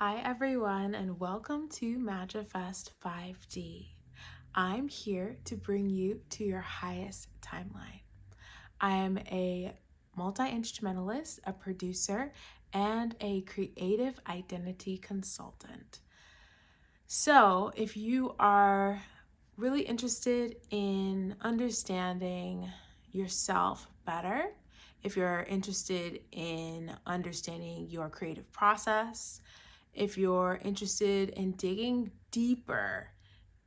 Hi everyone and welcome to Magifest 5D. I'm here to bring you to your highest timeline. I am a multi-instrumentalist, a producer, and a creative identity consultant. So if you are really interested in understanding yourself better, if you're interested in understanding your creative process, if you're interested in digging deeper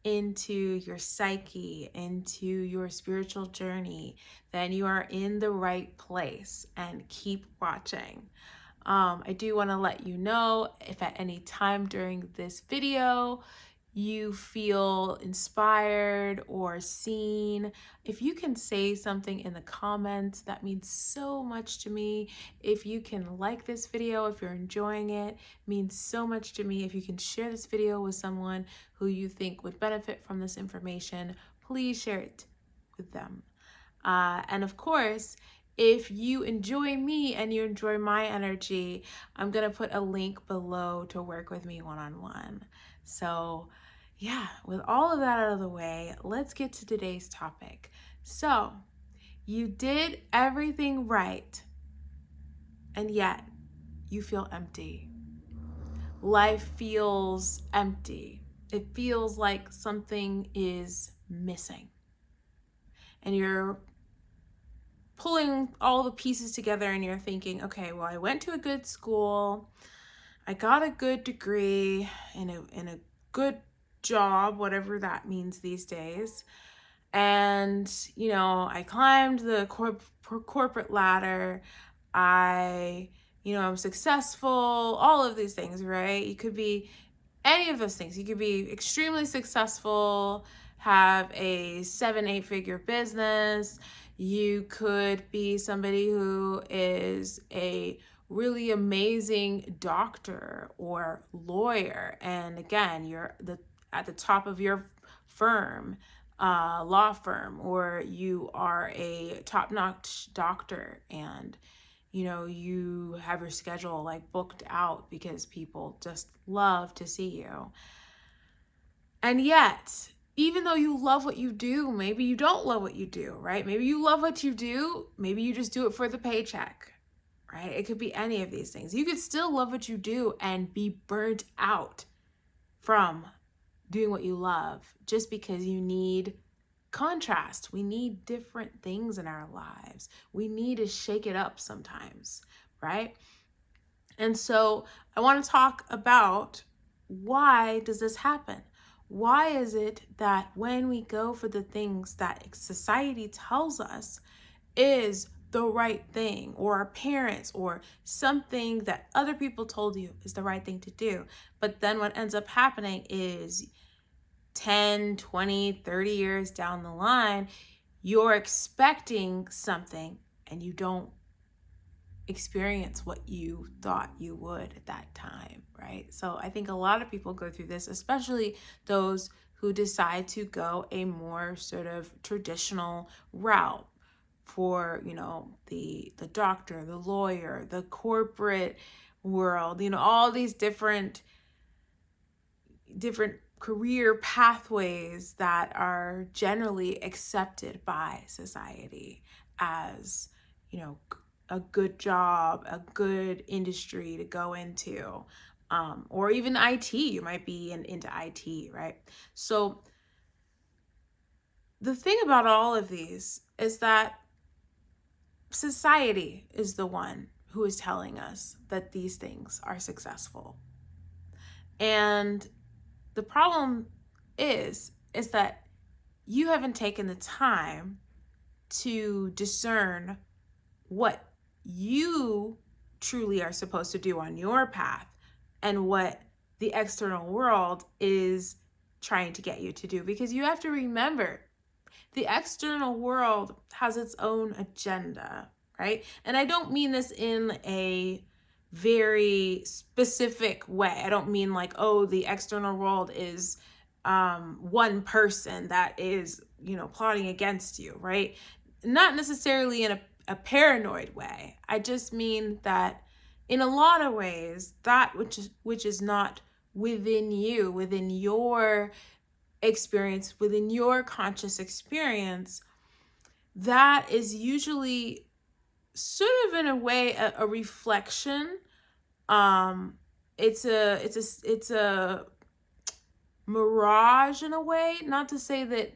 into your psyche, into your spiritual journey, then you are in the right place and keep watching. I do want to let you know if at any time during this video you feel inspired or seen, if you can say something in the comments, that means so much to me. If you can like this video, if you're enjoying it, means so much to me. If you can share this video with someone who you think would benefit from this information, please share it with them. And of course, if you enjoy me and you enjoy my energy, I'm going to put a link below to work with me one-on-one. So yeah, with all of that out of the way, let's get to today's topic. So you did everything right, and yet you feel empty. Life feels empty. It feels like something is missing. And you're pulling all the pieces together and you're thinking, okay, well, I went to a good school, I got a good degree in a good job, whatever that means these days. And, I climbed the corporate ladder. I'm successful, all of these things, right? You could be any of those things. You could be extremely successful, have a 7-8 figure business. You could be somebody who is a really amazing doctor or lawyer. And again, you're at the top of your firm, law firm, or you are a top-notch doctor and you have your schedule like booked out because people just love to see you. And yet, even though you love what you do, maybe you don't love what you do, right? Maybe you love what you do, maybe you just do it for the paycheck, right? It could be any of these things. You could still love what you do and be burnt out from doing what you love just because you need contrast. We need different things in our lives. We need to shake it up sometimes, right? And so I want to talk about, why does this happen? Why is it that when we go for the things that society tells us is the right thing, or our parents, or something that other people told you is the right thing to do, but then what ends up happening is 10, 20, 30 years down the line, you're expecting something and you don't experience what you thought you would at that time, right? So I think a lot of people go through this, especially those who decide to go a more sort of traditional route for, the doctor, the lawyer, the corporate world, all these different career pathways that are generally accepted by society as, a good job, a good industry to go into, or even IT. You might be into IT, right? So the thing about all of these is that society is the one who is telling us that these things are successful. And the problem is that you haven't taken the time to discern what you truly are supposed to do on your path and what the external world is trying to get you to do. Because you have to remember, the external world has its own agenda, right? And I don't mean this in a very specific way. I don't mean like, oh, the external world is one person that is, plotting against you, right? Not necessarily in a paranoid way. I just mean that in a lot of ways, that which is not within you, within your experience, within your conscious experience, that is usually sort of in a way a reflection. It's a mirage in a way. Not to say that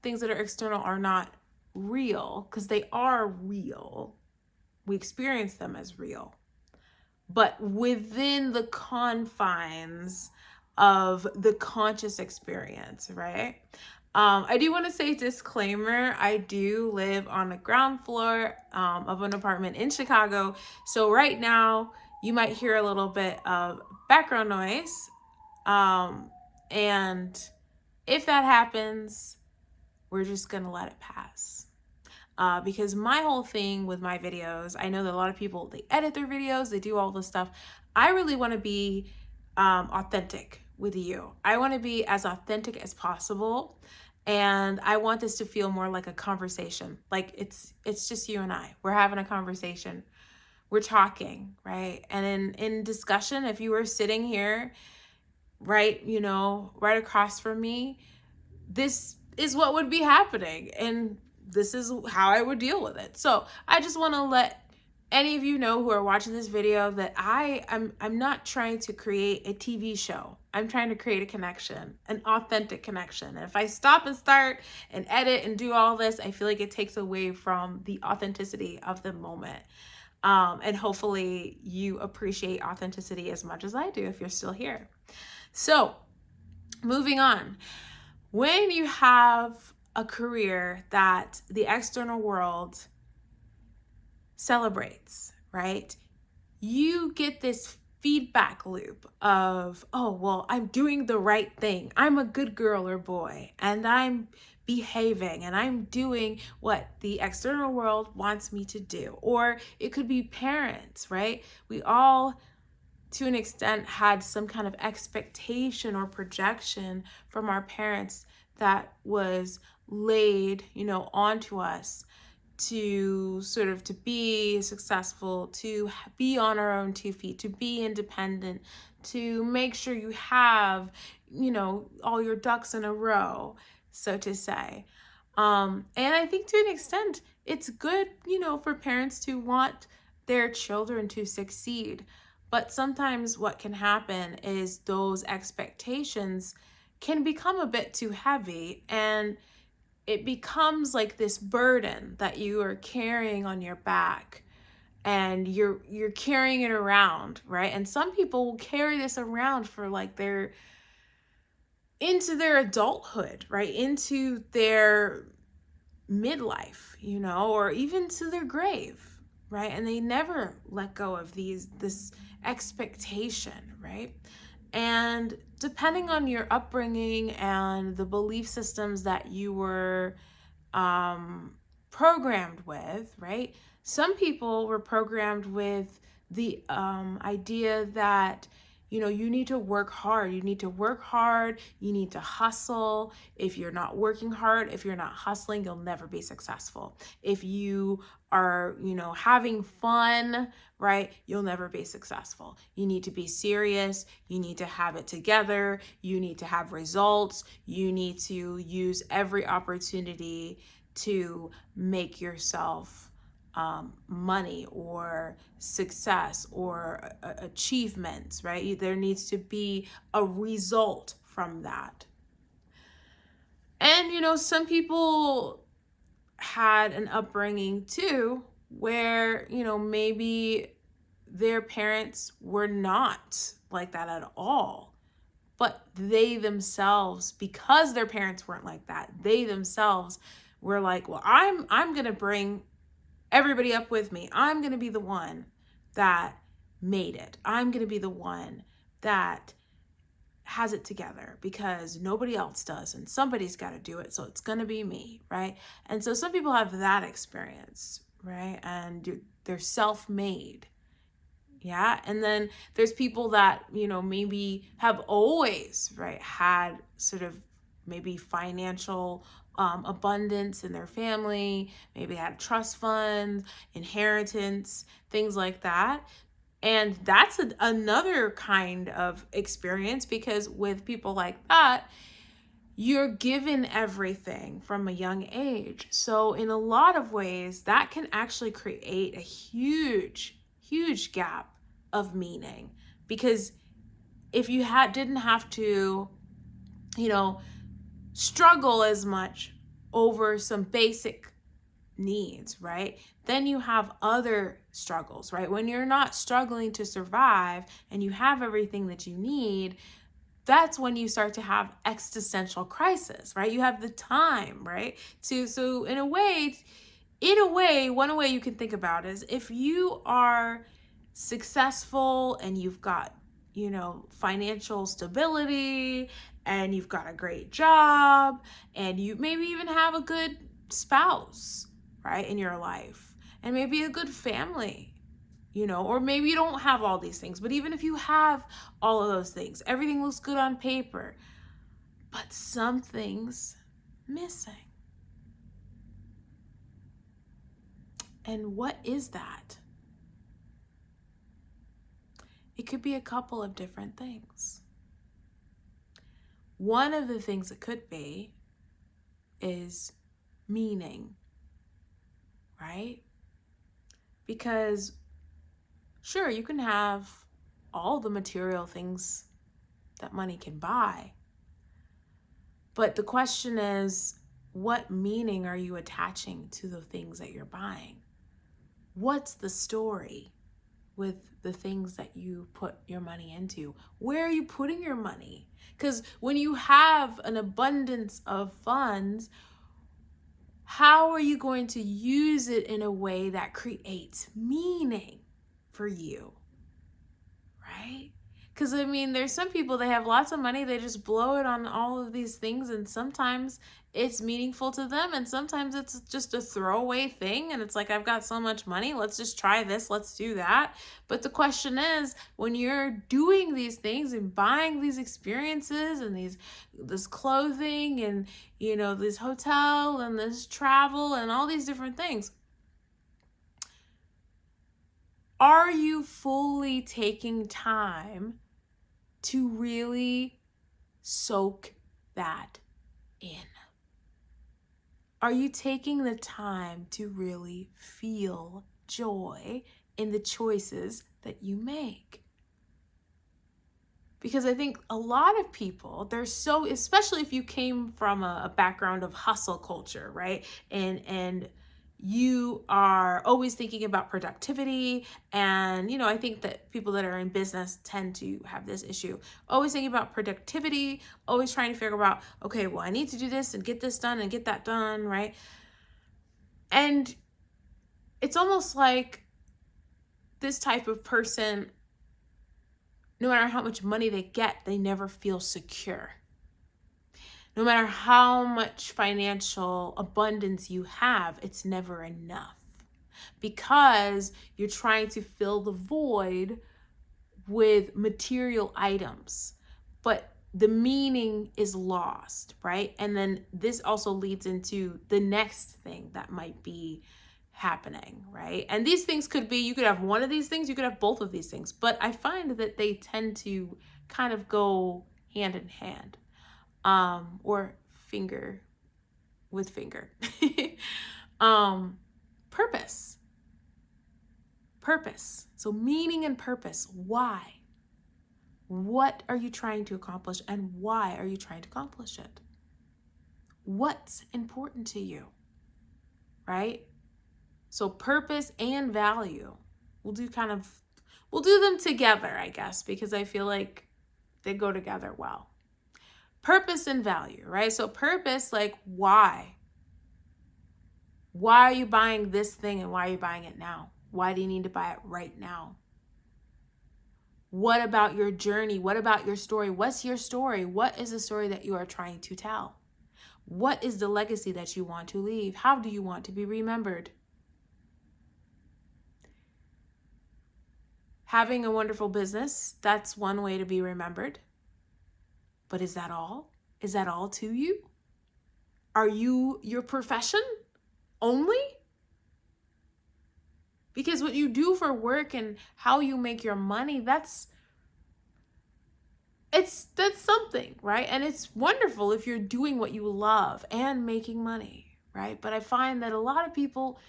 things that are external are not real, because they are real. We experience them as real, but within the confines of the conscious experience, right? I do want to say disclaimer, I do live on the ground floor of an apartment in Chicago. So right now you might hear a little bit of background noise. And if that happens, we're just going to let it pass. Because my whole thing with my videos, I know that a lot of people, they edit their videos, they do all this stuff. I really want to be authentic with you. I want to be as authentic as possible. And I want this to feel more like a conversation. Like it's just you and I. We're having a conversation. We're talking, right? And in discussion, if you were sitting here, right, right across from me, this is what would be happening. And this is how I would deal with it. So I just want to let any of you know who are watching this video that I'm not trying to create a TV show. I'm trying to create a connection, an authentic connection. And if I stop and start and edit and do all this, I feel like it takes away from the authenticity of the moment. And hopefully you appreciate authenticity as much as I do if you're still here. So moving on. When you have a career that the external world celebrates, right? You get this feedback loop of, oh, well, I'm doing the right thing. I'm a good girl or boy, and I'm behaving and I'm doing what the external world wants me to do. Or it could be parents, right? We all, to an extent, had some kind of expectation or projection from our parents that was laid, onto us to sort of to be successful, to be on our own 2 feet, to be independent, to make sure you have, all your ducks in a row, so to say. And I think to an extent, it's good, for parents to want their children to succeed. But sometimes what can happen is those expectations can become a bit too heavy, and it becomes like this burden that you are carrying on your back, and you're carrying it around, right? And some people will carry this around for like into their adulthood, right? Into their midlife, or even to their grave, right? And they never let go of this expectation, right? And depending on your upbringing and the belief systems that you were programmed with, right? Some people were programmed with the idea that, you need to work hard. You need to work hard. You need to hustle. If you're not working hard, if you're not hustling, you'll never be successful. If you are, having fun, right, you'll never be successful. You need to be serious. You need to have it together. You need to have results. You need to use every opportunity to make yourself money or success or achievements, right? There needs to be a result from that. And, some people had an upbringing too where, maybe their parents were not like that at all. But they themselves, because their parents weren't like that, they themselves were like, well, I'm going to bring everybody up with me. I'm going to be the one that made it. I'm going to be the one that has it together because nobody else does, and somebody's got to do it. So it's going to be me, right? And so some people have that experience, right? And they're self-made. Yeah. And then there's people that, maybe have always, right, had sort of maybe financial abundance in their family, maybe had trust funds, inheritance, things like that. And that's another kind of experience, because with people like that, you're given everything from a young age. So in a lot of ways, that can actually create a huge, huge gap of meaning. Because if you didn't have to, struggle as much over some basic needs, right? Then you have other struggles, right? When you're not struggling to survive and you have everything that you need, that's when you start to have existential crisis, right? You have the time, right? So in a way, one way you can think about is, if you are successful and you've got, financial stability, and you've got a great job, and you maybe even have a good spouse, right, in your life, and maybe a good family, or maybe you don't have all these things, but even if you have all of those things, everything looks good on paper, but something's missing. And what is that? It could be a couple of different things. One of the things it could be is meaning, right? Because sure, you can have all the material things that money can buy, but the question is, what meaning are you attaching to the things that you're buying? What's the story with the things that you put your money into? Where are you putting your money? Because when you have an abundance of funds, how are you going to use it in a way that creates meaning for you? Right? Because there's some people, they have lots of money, they just blow it on all of these things, and sometimes it's meaningful to them, and sometimes it's just a throwaway thing, and it's like, I've got so much money, let's just try this, let's do that. But the question is, when you're doing these things and buying these experiences and this clothing and this hotel and this travel and all these different things, are you fully taking time to really soak that in? Are you taking the time to really feel joy in the choices that you make? Because I think a lot of people, especially if you came from a background of hustle culture, right? And you are always thinking about productivity. And, I think that people that are in business tend to have this issue. Always thinking about productivity, always trying to figure out, okay, well, I need to do this and get this done and get that done, right? And it's almost like this type of person, no matter how much money they get, they never feel secure. No matter how much financial abundance you have, it's never enough, because you're trying to fill the void with material items, but the meaning is lost, right? And then this also leads into the next thing that might be happening, right? And these things could be, you could have one of these things, you could have both of these things, but I find that they tend to kind of go hand in hand, or finger with finger. Purpose. So meaning and purpose. Why? What are you trying to accomplish, and why are you trying to accomplish it? What's important to you, right? So purpose and value. We'll do them together, I guess, because I feel like they go together well. Purpose and value, right? So purpose, like, why? Why are you buying this thing, and why are you buying it now? Why do you need to buy it right now? What about your journey? What about your story? What's your story? What is the story that you are trying to tell? What is the legacy that you want to leave? How do you want to be remembered? Having a wonderful business, that's one way to be remembered. But is that all? Is that all to you? Are you your profession only? Because what you do for work and how you make your money, that's something, right? And it's wonderful if you're doing what you love and making money, right? But I find that a lot of people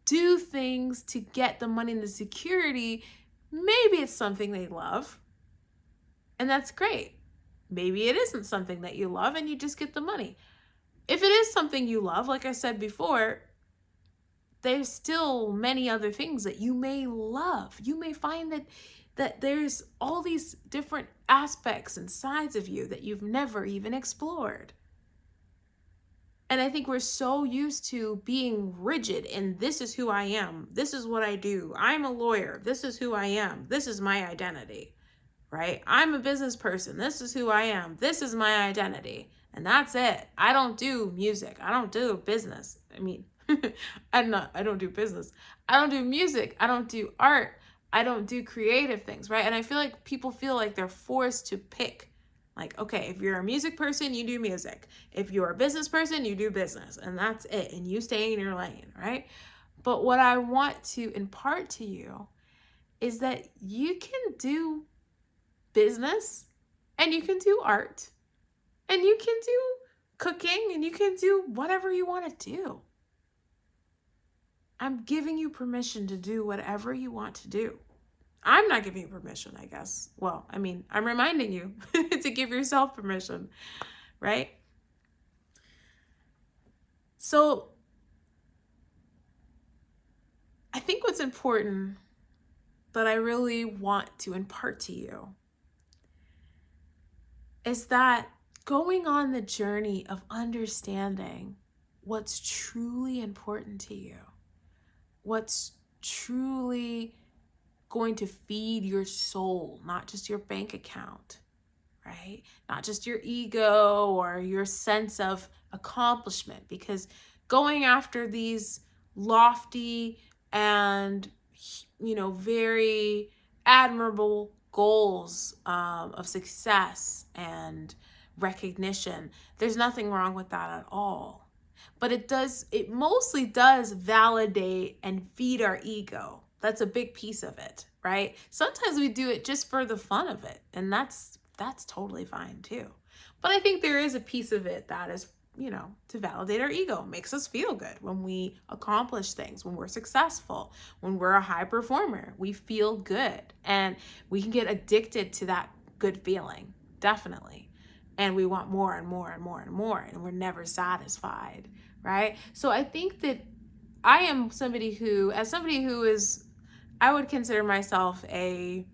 do things to get the money and the security. Maybe it's something they love, and that's great. Maybe it isn't something that you love and you just get the money. If it is something you love, like I said before, there's still many other things that you may love. You may find that there's all these different aspects and sides of you that you've never even explored. And I think we're so used to being rigid and this is who I am. This is what I do. I'm a lawyer. This is who I am. This is my identity, right? I'm a business person. This is who I am. This is my identity. And that's it. I don't do music. I don't do business. I mean, I don't do business. I don't do music. I don't do art. I don't do creative things, right? And I feel like people feel like they're forced to pick. Like, okay, if you're a music person, you do music. If you're a business person, you do business. And that's it. And you stay in your lane, right? But what I want to impart to you is that you can do business and you can do art and you can do cooking and you can do whatever you want to do. I'm giving you permission to do whatever you want to do. I'm not giving you permission, I guess. Well, I mean, I'm reminding you to give yourself permission, right? So I think what's important that I really want to impart to you is that going on the journey of understanding what's truly important to you, what's truly going to feed your soul, not just your bank account, right? Not just your ego or your sense of accomplishment, because going after these lofty and, very admirable goals of success and recognition, there's nothing wrong with that at all. But it mostly does validate and feed our ego. That's a big piece of it, right? Sometimes we do it just for the fun of it, and that's totally fine too. But I think there is a piece of it that is, to validate our ego. It makes us feel good when we accomplish things, when we're successful, when we're a high performer. We feel good, and we can get addicted to that good feeling, definitely. And we want more and more and more and more, and we're never satisfied, right? So I think that I am somebody who is, I would consider myself a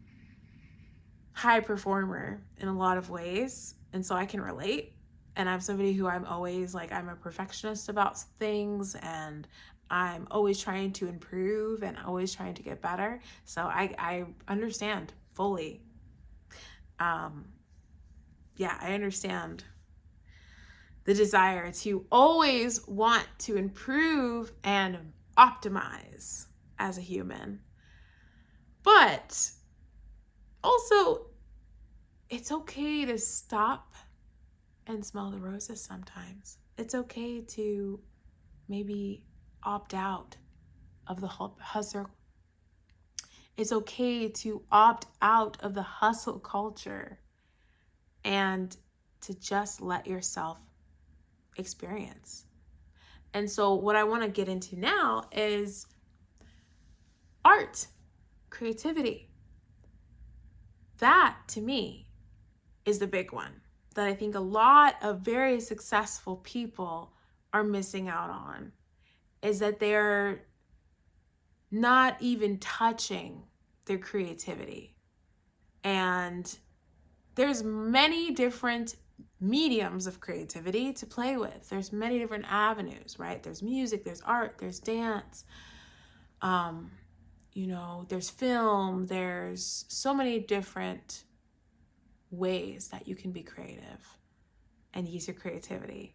high performer in a lot of ways. And so I can relate. And I'm somebody who I'm always like, I'm a perfectionist about things, and I'm always trying to improve and always trying to get better. So I understand fully. I understand the desire to always want to improve and optimize as a human. But also, it's okay to stop and smell the roses sometimes. It's okay to maybe opt out of the hustle. It's okay to opt out of the hustle culture and to just let yourself experience. And so what I want to get into now is art, creativity. That, to me, is the big one that I think a lot of very successful people are missing out on, is that they're not even touching their creativity. And there's many different mediums of creativity to play with. There's many different avenues, right? There's music, there's art, there's dance, there's film, there's so many different ways that you can be creative and use your creativity.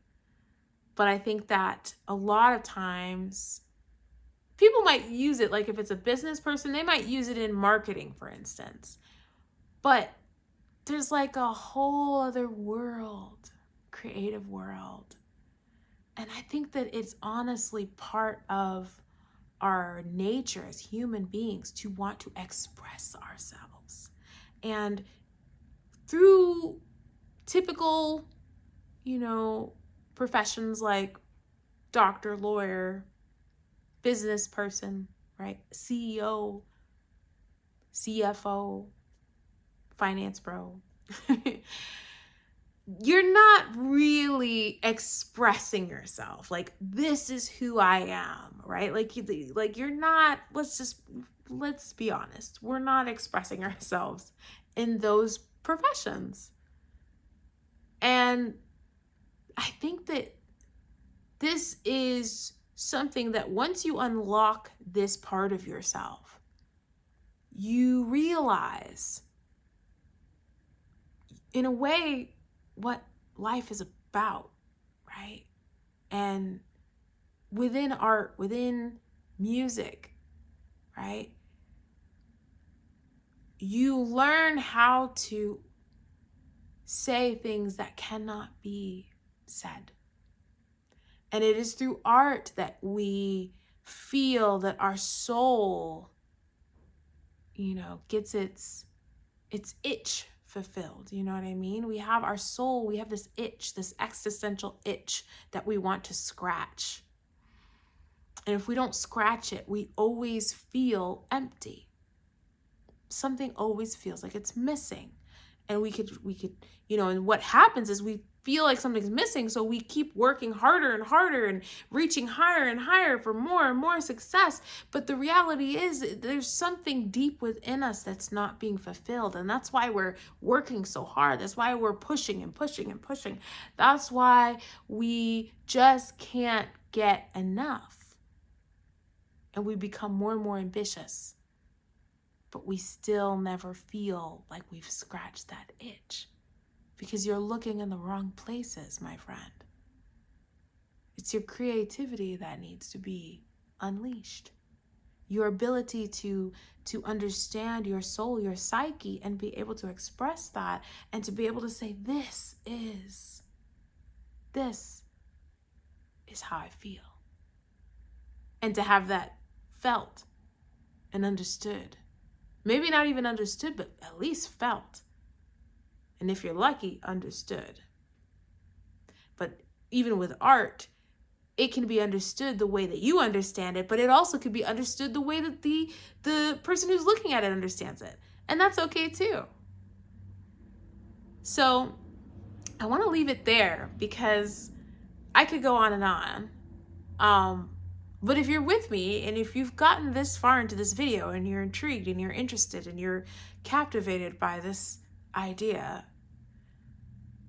But I think that a lot of times people might use it, like if it's a business person, they might use it in marketing, for instance. But there's like a whole other world, creative world. And I think that it's honestly part of our nature as human beings to want to express ourselves. And through typical, professions like doctor, lawyer, business person, right? CEO, CFO, finance bro. You're not really expressing yourself. Like, this is who I am, right? Like you're not, let's be honest. We're not expressing ourselves in those professions. And I think that this is something that once you unlock this part of yourself, you realize, in a way, what life is about, right? And within art, within music, right? You learn how to say things that cannot be said. And it is through art that we feel that our soul, gets its itch fulfilled. You know what I mean? We have our soul, we have this itch, this existential itch that we want to scratch. And if we don't scratch it, we always feel empty. Something always feels like it's missing. And we could, and what happens is we feel like something's missing, so we keep working harder and harder and reaching higher and higher for more and more success. But the reality is there's something deep within us that's not being fulfilled, and that's why we're working so hard. That's why we're pushing and pushing and pushing. That's why we just can't get enough, and we become more and more ambitious, but we still never feel like we've scratched that itch. Because you're looking in the wrong places, my friend. It's your creativity that needs to be unleashed. Your ability to understand your soul, your psyche, and be able to express that, and to be able to say, this is how I feel. And to have that felt and understood. Maybe not even understood, but at least felt. And if you're lucky, understood. But even with art, it can be understood the way that you understand it, but it also could be understood the way that the person who's looking at it understands it. And that's okay too. So I want to leave it there because I could go on and on. But if you're with me, and if you've gotten this far into this video and you're intrigued and you're interested and you're captivated by this idea,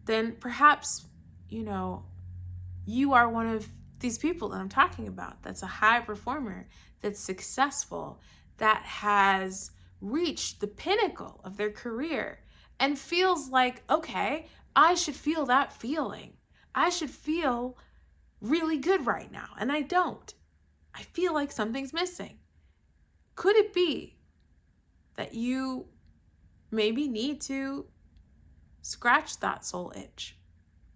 then perhaps, you are one of these people that I'm talking about, that's a high performer, that's successful, that has reached the pinnacle of their career and feels like, okay, I should feel that feeling. I should feel really good right now, and I don't. I feel like something's missing. Could it be that you maybe need to scratch that soul itch?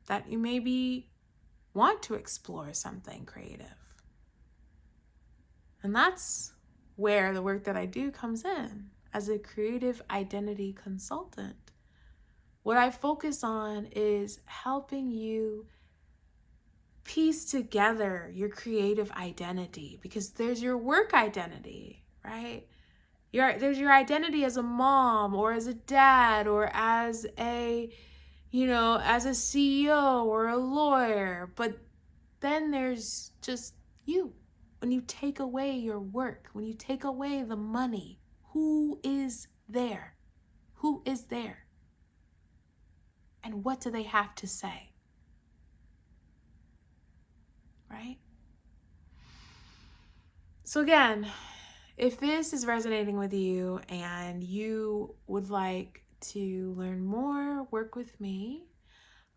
That you maybe want to explore something creative? And that's where the work that I do comes in as a creative identity consultant. What I focus on is helping you piece together your creative identity, because there's your work identity, right? There's your identity as a mom or as a dad or as a CEO or a lawyer. But then there's just you. When you take away your work, when you take away the money, who is there? Who is there? And what do they have to say? Right? So again, if this is resonating with you and you would like to learn more, work with me,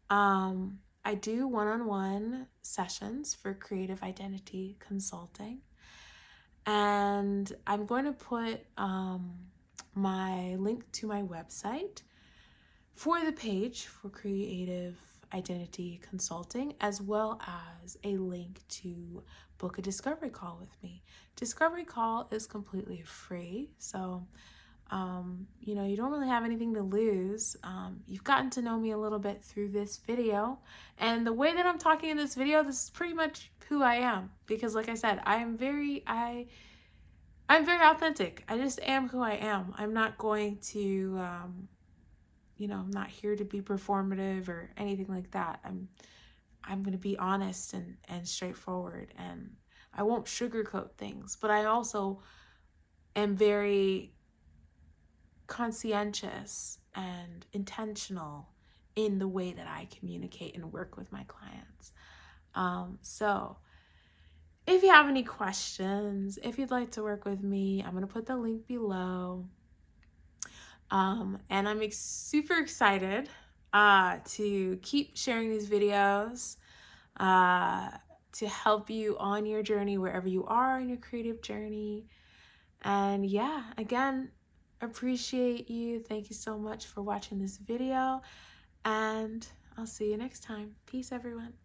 I do one-on-one sessions for creative identity consulting. And I'm going to put my link to my website for the page for creative identity consulting, as well as a link to book a discovery call with me. Discovery call is completely free, so you don't really have anything to lose. You've gotten to know me a little bit through this video, and the way that I'm talking in this video, this is pretty much who I am, because like I said, I'm very authentic. I just am who I am. I'm not going to I'm not here to be performative or anything like that. I'm going to be honest and straightforward, and I won't sugarcoat things, but I also am very conscientious and intentional in the way that I communicate and work with my clients. So if you have any questions, if you'd like to work with me, I'm going to put the link below. And I'm super excited to keep sharing these videos to help you on your journey, wherever you are in your creative journey. And yeah, again, appreciate you. Thank you so much for watching this video, and I'll see you next time. Peace, everyone.